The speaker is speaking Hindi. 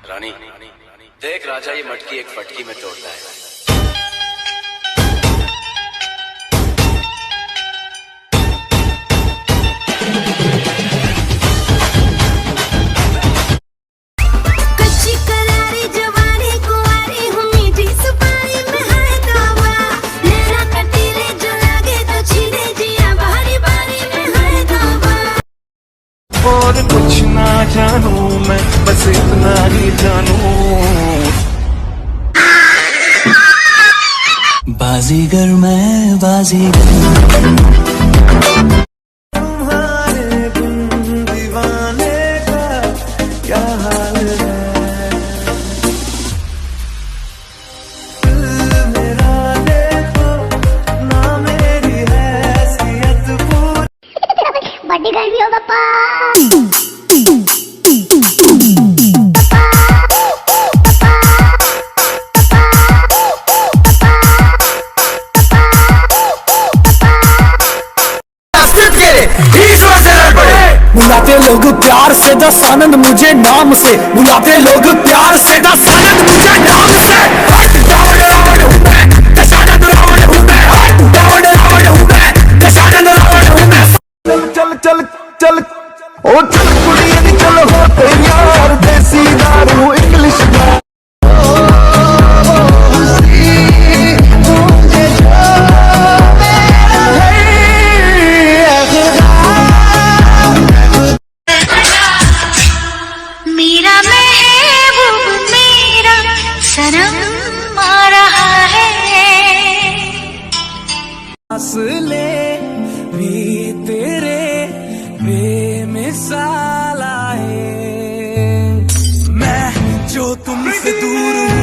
रानी देख, राजा ये मटकी एक फटकी में तोड़ता है। कच्ची करारी जवानी कुंवारी हूँ, मीठी सुपारी में है दावा। नैना कटीले जो लागे तो छीने जिया, बारी बारी में है दावा। और कुछ ना जानू मैं, बस इतना ही जानू, बाजीगर मैं बाजीगर। तुम्हारे बिन दीवाने का क्या हाल है। दिल मेरा देखो ना, मेरी हैसियत पूरी। बड़ी गर्मी हो पापा। बुलाते लोग प्यार से दस आनंद मुझे नाम से, बुलाते लोग प्यार से दस आनंद मुझे नाम से। रावण रावण हूँ मैं, दशानंद रावण हूँ मैं। रावण रावण हूँ मैं, दशानंद रावण हूँ मैं। चल चल चल चल ओ चल कुड़िए नी चल होते यार, देसी दारू इंग्लिश का। मेरा महबूब मेरा सनम आ रहा है। असले भी तेरे बेमिसाल आए, मैं जो तुमसे दूर हूँ